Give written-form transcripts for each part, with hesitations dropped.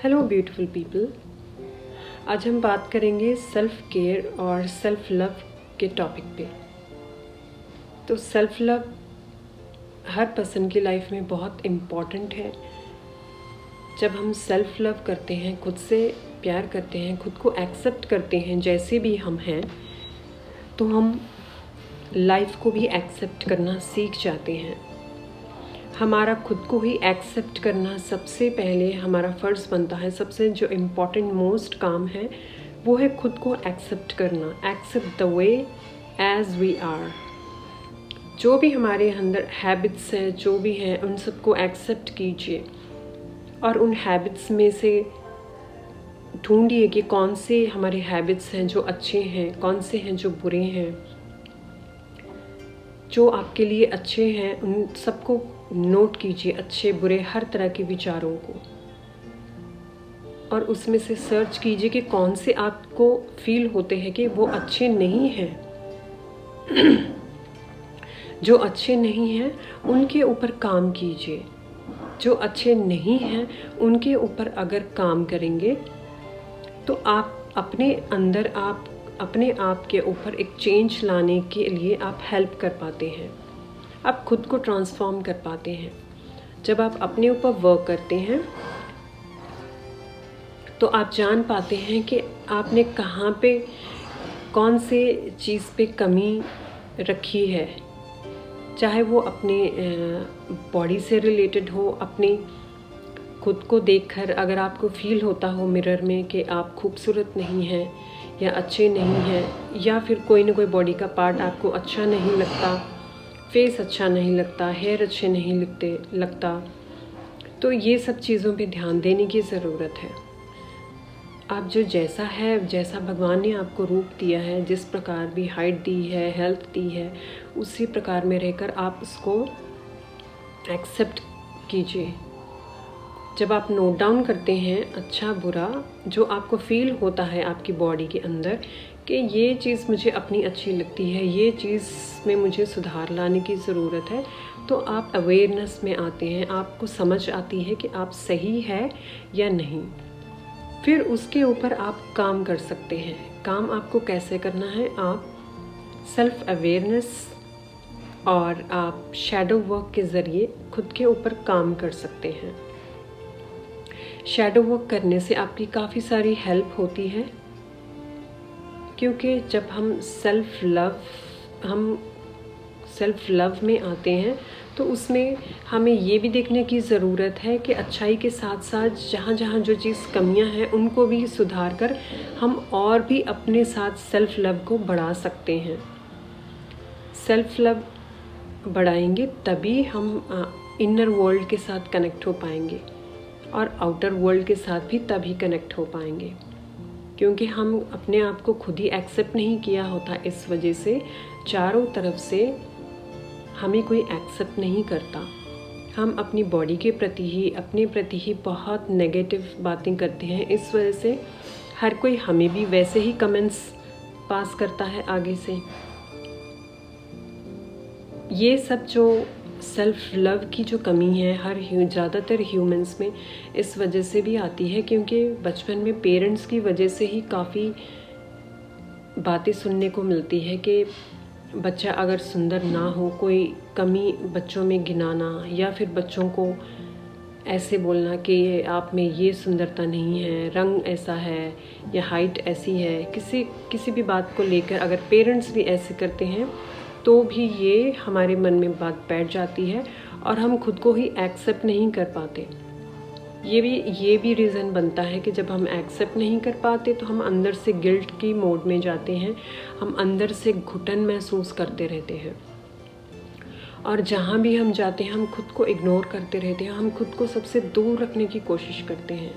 Hello beautiful people. आज हम बात करेंगे सेल्फ केयर और सेल्फ लव के टॉपिक पे। तो सेल्फ लव हर पर्सन की लाइफ में बहुत इम्पॉर्टेंट है। जब हम सेल्फ लव करते हैं, खुद से प्यार करते हैं, खुद को एक्सेप्ट करते हैं जैसे भी हम हैं, तो हम लाइफ को भी एक्सेप्ट करना सीख जाते हैं। हमारा खुद को ही एक्सेप्ट करना सबसे पहले हमारा फ़र्ज़ बनता है। सबसे जो इम्पॉर्टेंट मोस्ट काम है वो है खुद को एक्सेप्ट करना। Accept the way as we are. जो भी हमारे अंदर हैबिट्स हैं, जो भी हैं, उन सबको एक्सेप्ट कीजिए और उन हैबिट्स में से ढूंढिए कि कौन से हमारे हैबिट्स हैं जो अच्छे हैं, कौन से हैं जो बुरे हैं। जो आपके लिए अच्छे हैं उन सबको नोट कीजिए, अच्छे बुरे हर तरह के विचारों को, और उसमें से सर्च कीजिए कि कौन से आपको फील होते हैं कि वो अच्छे नहीं हैं। जो अच्छे नहीं हैं उनके ऊपर काम कीजिए। जो अच्छे नहीं हैं उनके ऊपर अगर काम करेंगे तो आप अपने अंदर अपने आप के ऊपर एक चेंज लाने के लिए आप हेल्प कर पाते हैं। आप खुद को ट्रांसफॉर्म कर पाते हैं। जब आप अपने ऊपर वर्क करते हैं तो आप जान पाते हैं कि आपने कहाँ पे कौन से चीज़ पे कमी रखी है। चाहे वो अपने बॉडी से रिलेटेड हो, अपने खुद को देखकर अगर आपको फील होता हो मिरर में कि आप खूबसूरत नहीं हैं या अच्छे नहीं हैं, या फिर कोई ना कोई बॉडी का पार्ट आपको अच्छा नहीं लगता, फेस अच्छा नहीं लगता, हेयर अच्छे नहीं लगता, तो ये सब चीज़ों पे ध्यान देने की ज़रूरत है। आप जो जैसा है, जैसा भगवान ने आपको रूप दिया है, जिस प्रकार भी हाइट दी है, हेल्थ दी है, उसी प्रकार में रहकर आप उसको एक्सेप्ट कीजिए। जब आप नोट डाउन करते हैं अच्छा बुरा जो आपको फील होता है आपकी बॉडी के अंदर कि ये चीज़ मुझे अपनी अच्छी लगती है, ये चीज़ में मुझे सुधार लाने की ज़रूरत है, तो आप अवेयरनेस में आते हैं। आपको समझ आती है कि आप सही है या नहीं। फिर उसके ऊपर आप काम कर सकते हैं। काम आपको कैसे करना है? आप सेल्फ अवेयरनेस और आप शैडो वर्क के ज़रिए खुद के ऊपर काम कर सकते हैं। शैडो वर्क करने से आपकी काफ़ी सारी हेल्प होती है, क्योंकि जब हम सेल्फ लव में आते हैं तो उसमें हमें ये भी देखने की ज़रूरत है कि अच्छाई के साथ साथ जहाँ जहाँ जो चीज़ कमियाँ हैं उनको भी सुधार कर हम और भी अपने साथ सेल्फ लव को बढ़ा सकते हैं। सेल्फ लव बढ़ाएंगे तभी हम इनर वर्ल्ड के साथ कनेक्ट हो पाएंगे और आउटर वर्ल्ड के साथ भी तभी कनेक्ट हो पाएंगे, क्योंकि हम अपने आप को खुद ही एक्सेप्ट नहीं किया होता। इस वजह से चारों तरफ से हमें कोई एक्सेप्ट नहीं करता। हम अपनी बॉडी के प्रति ही, अपने प्रति ही बहुत नेगेटिव बातें करते हैं। इस वजह से हर कोई हमें भी वैसे ही कमेंट्स पास करता है आगे से। ये सब जो सेल्फ लव की जो कमी है ज़्यादातर ह्यूमंस में इस वजह से भी आती है, क्योंकि बचपन में पेरेंट्स की वजह से ही काफ़ी बातें सुनने को मिलती है कि बच्चा अगर सुंदर ना हो, कोई कमी बच्चों में गिनाना, या फिर बच्चों को ऐसे बोलना कि आप में ये सुंदरता नहीं है, रंग ऐसा है या हाइट ऐसी है। किसी भी बात को लेकर अगर पेरेंट्स भी ऐसे करते हैं तो भी ये हमारे मन में बात बैठ जाती है और हम खुद को ही एक्सेप्ट नहीं कर पाते। ये भी रीज़न बनता है कि जब हम एक्सेप्ट नहीं कर पाते तो हम अंदर से गिल्ट की मोड में जाते हैं। हम अंदर से घुटन महसूस करते रहते हैं और जहाँ भी हम जाते हैं हम खुद को इग्नोर करते रहते हैं। हम खुद को सबसे दूर रखने की कोशिश करते हैं।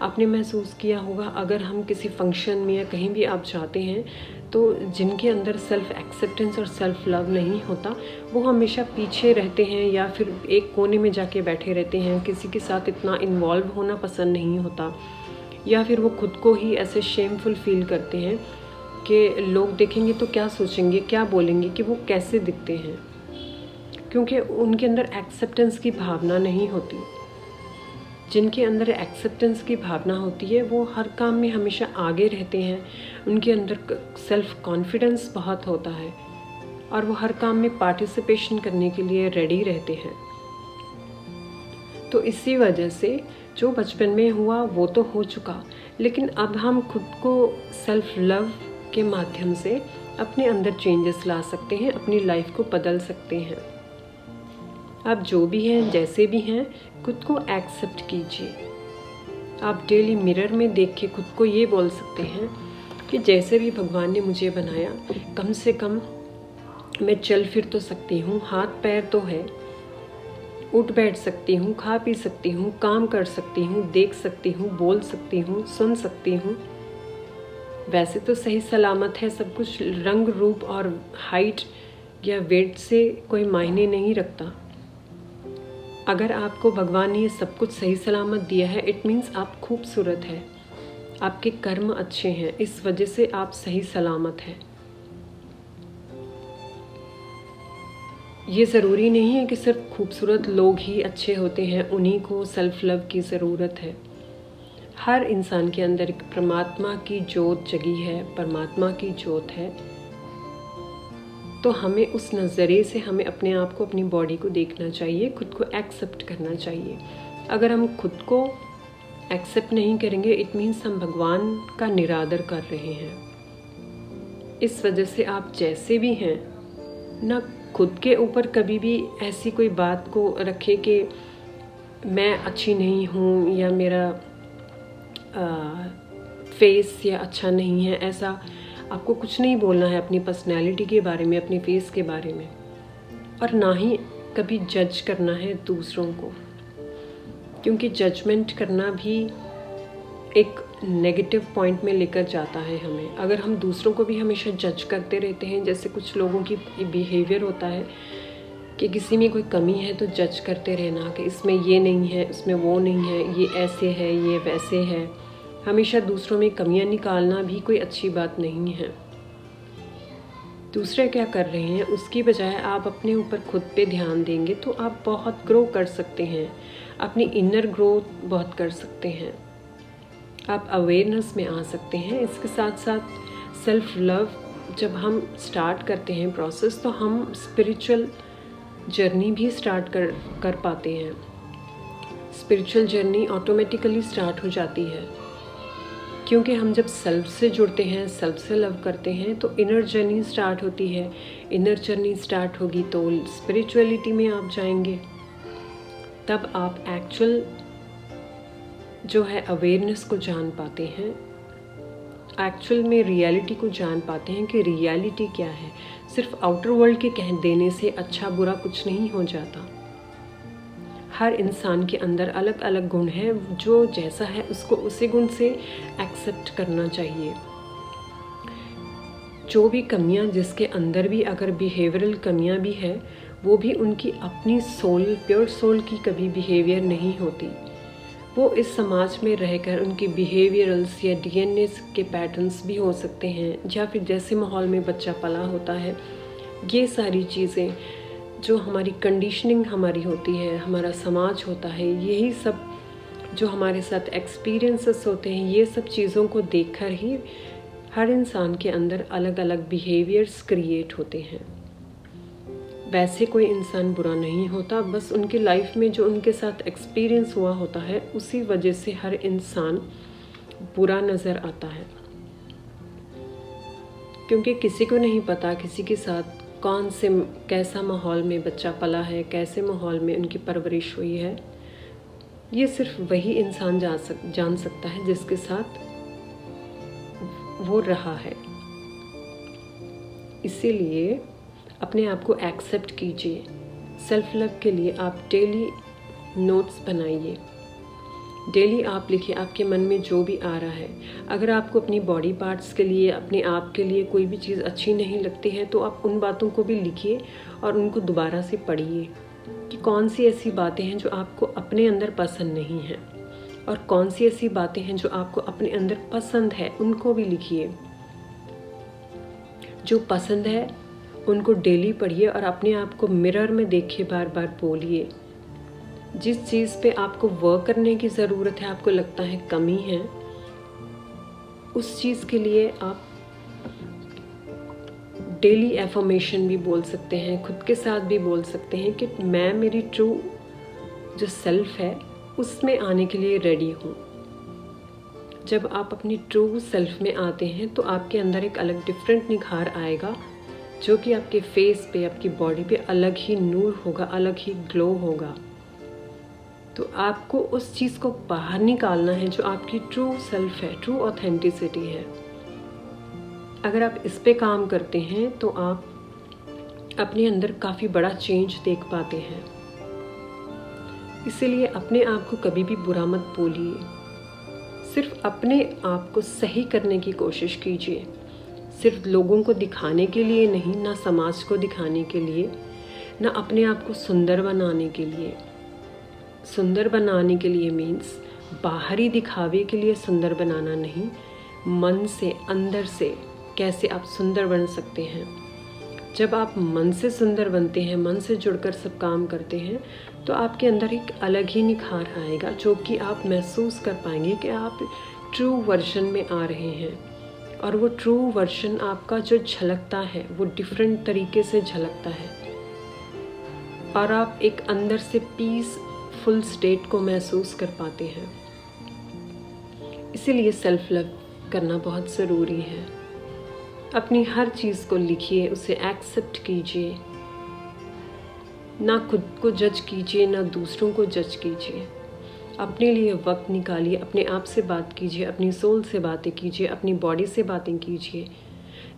आपने महसूस किया होगा, अगर हम किसी फंक्शन में या कहीं भी आप जाते हैं तो जिनके अंदर सेल्फ एक्सेप्टेंस और सेल्फ लव नहीं होता वो हमेशा पीछे रहते हैं या फिर एक कोने में जाके बैठे रहते हैं। किसी के साथ इतना इन्वॉल्व होना पसंद नहीं होता, या फिर वो खुद को ही ऐसे शेमफुल फील करते हैं कि लोग देखेंगे तो क्या सोचेंगे, क्या बोलेंगे, कि वो कैसे दिखते हैं, क्योंकि उनके अंदर एक्सेप्टेंस की भावना नहीं होती। जिनके अंदर एक्सेप्टेंस की भावना होती है वो हर काम में हमेशा आगे रहते हैं, उनके अंदर सेल्फ कॉन्फिडेंस बहुत होता है और वो हर काम में पार्टिसिपेशन करने के लिए रेडी रहते हैं। तो इसी वजह से जो बचपन में हुआ वो तो हो चुका, लेकिन अब हम खुद को सेल्फ लव के माध्यम से अपने अंदर चेंजेस ला सकते हैं, अपनी लाइफ को बदल सकते हैं। आप जो भी हैं, जैसे भी हैं, खुद को एक्सेप्ट कीजिए। आप डेली मिरर में देख के खुद को ये बोल सकते हैं कि जैसे भी भगवान ने मुझे बनाया, कम से कम मैं चल फिर तो सकती हूँ, हाथ पैर तो है, उठ बैठ सकती हूँ, खा पी सकती हूँ, काम कर सकती हूँ, देख सकती हूँ, बोल सकती हूँ, सुन सकती हूँ। वैसे तो सही सलामत है सब कुछ, रंग रूप और हाइट या वेट से कोई मायने नहीं रखता। अगर आपको भगवान ने ये सब कुछ सही सलामत दिया है, इट मीन्स आप खूबसूरत है, आपके कर्म अच्छे हैं, इस वजह से आप सही सलामत हैं। ये ज़रूरी नहीं है कि सिर्फ खूबसूरत लोग ही अच्छे होते हैं, उन्हीं को सेल्फ लव की ज़रूरत है। हर इंसान के अंदर एक परमात्मा की जोत जगी है, परमात्मा की जोत है। तो हमें उस नज़रिए से हमें अपने आप को, अपनी बॉडी को देखना चाहिए, खुद को एक्सेप्ट करना चाहिए। अगर हम खुद को एक्सेप्ट नहीं करेंगे, इट मीन्स हम भगवान का निरादर कर रहे हैं। इस वजह से आप जैसे भी हैं ना, खुद के ऊपर कभी भी ऐसी कोई बात को रखें कि मैं अच्छी नहीं हूँ या मेरा फेस या अच्छा नहीं है। ऐसा आपको कुछ नहीं बोलना है अपनी पर्सनैलिटी के बारे में, अपने फेस के बारे में, और ना ही कभी जज करना है दूसरों को, क्योंकि जजमेंट करना भी एक नेगेटिव पॉइंट में लेकर जाता है हमें। अगर हम दूसरों को भी हमेशा जज करते रहते हैं, जैसे कुछ लोगों की बिहेवियर होता है कि किसी में कोई कमी है तो जज करते रहना कि इसमें ये नहीं है, इसमें वो नहीं है, ये ऐसे है, ये वैसे है। हमेशा दूसरों में कमियां निकालना भी कोई अच्छी बात नहीं है। दूसरे क्या कर रहे हैं उसकी बजाय आप अपने ऊपर खुद पे ध्यान देंगे तो आप बहुत ग्रो कर सकते हैं, अपनी इनर ग्रोथ बहुत कर सकते हैं, आप अवेयरनेस में आ सकते हैं। इसके साथ साथ सेल्फ लव जब हम स्टार्ट करते हैं प्रोसेस, तो हम स्पिरिचुअल जर्नी भी स्टार्ट कर पाते हैं। स्पिरिचुअल जर्नी ऑटोमेटिकली स्टार्ट हो जाती है, क्योंकि हम जब सेल्फ से जुड़ते हैं, सेल्फ से लव करते हैं, तो इनर जर्नी स्टार्ट होती है। इनर जर्नी स्टार्ट होगी तो स्पिरिचुअलिटी में आप जाएंगे, तब आप एक्चुअल जो है अवेयरनेस को जान पाते हैं, एक्चुअल में रियलिटी को जान पाते हैं कि रियलिटी क्या है। सिर्फ आउटर वर्ल्ड के कह देने से अच्छा बुरा कुछ नहीं हो जाता। हर इंसान के अंदर अलग अलग गुण हैं, जो जैसा है उसको उसी गुण से एक्सेप्ट करना चाहिए। जो भी कमियां जिसके अंदर भी अगर बिहेवियरल कमियां भी है, वो भी उनकी अपनी सोल, प्योर सोल की कभी बिहेवियर नहीं होती। वो इस समाज में रहकर उनकी बिहेवियरल्स या डीएनए के पैटर्न्स भी हो सकते हैं, या फिर जैसे माहौल में बच्चा पला होता है, ये सारी चीज़ें जो हमारी कंडीशनिंग हमारी होती है, हमारा समाज होता है, यही सब जो हमारे साथ एक्सपीरियंसेस होते हैं, ये सब चीज़ों को देखकर ही हर इंसान के अंदर अलग अलग बिहेवियर्स क्रिएट होते हैं। वैसे कोई इंसान बुरा नहीं होता, बस उनकी लाइफ में जो उनके साथ एक्सपीरियंस हुआ होता है, उसी वजह से हर इंसान बुरा नज़र आता है। क्योंकि किसी को नहीं पता किसी के साथ कौन से कैसा माहौल में बच्चा पला है, कैसे माहौल में उनकी परवरिश हुई है। ये सिर्फ वही इंसान जान सकता है जिसके साथ वो रहा है। इसीलिए अपने आप को एक्सेप्ट कीजिए। सेल्फ लव के लिए आप डेली नोट्स बनाइए, डेली आप लिखिए आपके मन में जो भी आ रहा है। अगर आपको अपनी बॉडी पार्ट्स के लिए, अपने आप के लिए कोई भी चीज़ अच्छी नहीं लगती है, तो आप उन बातों को भी लिखिए और उनको दोबारा से पढ़िए कि कौन सी ऐसी बातें हैं जो आपको अपने अंदर पसंद नहीं हैं, और कौन सी ऐसी बातें हैं जो आपको अपने अंदर पसंद है, उनको भी लिखिए। जो पसंद है उनको डेली पढ़िए और अपने आप को मिरर में देखिए, बार बार बोलिए जिस चीज़ पे आपको वर्क करने की ज़रूरत है, आपको लगता है कमी है, उस चीज़ के लिए आप डेली एफर्मेशन भी बोल सकते हैं, खुद के साथ भी बोल सकते हैं कि मैं मेरी ट्रू जो सेल्फ है उसमें आने के लिए रेडी हूँ। जब आप अपनी ट्रू सेल्फ में आते हैं तो आपके अंदर एक अलग डिफरेंट निखार आएगा, जो कि आपके फेस पे, आपकी बॉडी पे अलग ही नूर होगा, अलग ही ग्लो होगा। तो आपको उस चीज़ को बाहर निकालना है जो आपकी ट्रू सेल्फ है, ट्रू ऑथेंटिसिटी है। अगर आप इस पे काम करते हैं तो आप अपने अंदर काफ़ी बड़ा चेंज देख पाते हैं। इसीलिए अपने आप को कभी भी बुरा मत बोलिए, सिर्फ अपने आप को सही करने की कोशिश कीजिए। सिर्फ लोगों को दिखाने के लिए नहीं, ना समाज को दिखाने के लिए, ना अपने आप को सुंदर बनाने के लिए। सुंदर बनाने के लिए मीन्स बाहरी दिखावे के लिए सुंदर बनाना नहीं, मन से, अंदर से कैसे आप सुंदर बन सकते हैं। जब आप मन से सुंदर बनते हैं, मन से जुड़कर सब काम करते हैं, तो आपके अंदर एक अलग ही निखार आएगा, जो कि आप महसूस कर पाएंगे कि आप ट्रू वर्जन में आ रहे हैं। और वो ट्रू वर्जन आपका जो झलकता है वो डिफरेंट तरीके से झलकता है, और आप एक अंदर से पीसफुल स्टेट को महसूस कर पाते हैं। इसीलिए सेल्फ लव करना बहुत ज़रूरी है। अपनी हर चीज़ को लिखिए, उसे एक्सेप्ट कीजिए, ना खुद को जज कीजिए, ना दूसरों को जज कीजिए। अपने लिए वक्त निकालिए, अपने आप से बात कीजिए, अपनी सोल से बातें कीजिए, अपनी बॉडी से बातें कीजिए।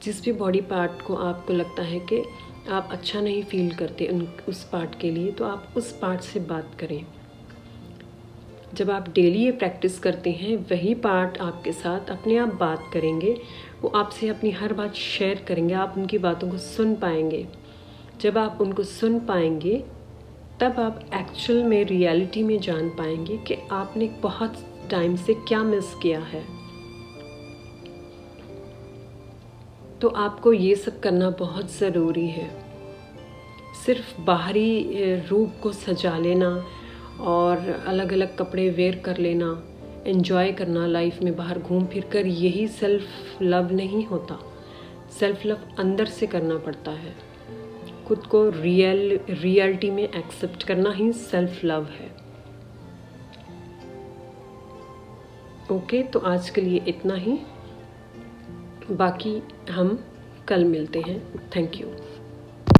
जिस भी बॉडी पार्ट को आपको लगता है कि आप अच्छा नहीं फील करते उस पार्ट के लिए, तो आप उस पार्ट से बात करें। जब आप डेली ये प्रैक्टिस करते हैं, वही पार्ट आपके साथ अपने आप बात करेंगे, वो आपसे अपनी हर बात शेयर करेंगे, आप उनकी बातों को सुन पाएंगे। जब आप उनको सुन पाएंगे, तब आप एक्चुअल में, रियलिटी में जान पाएंगे कि आपने बहुत टाइम से क्या मिस किया है। तो आपको ये सब करना बहुत ज़रूरी है। सिर्फ बाहरी रूप को सजा लेना और अलग अलग कपड़े वेयर कर लेना, एंजॉय करना लाइफ में बाहर घूम फिर कर, यही सेल्फ लव नहीं होता। सेल्फ लव अंदर से करना पड़ता है। खुद को रियलिटी में एक्सेप्ट करना ही सेल्फ लव है। ओके, तो आज के लिए इतना ही, बाकी हम कल मिलते हैं। Thank you.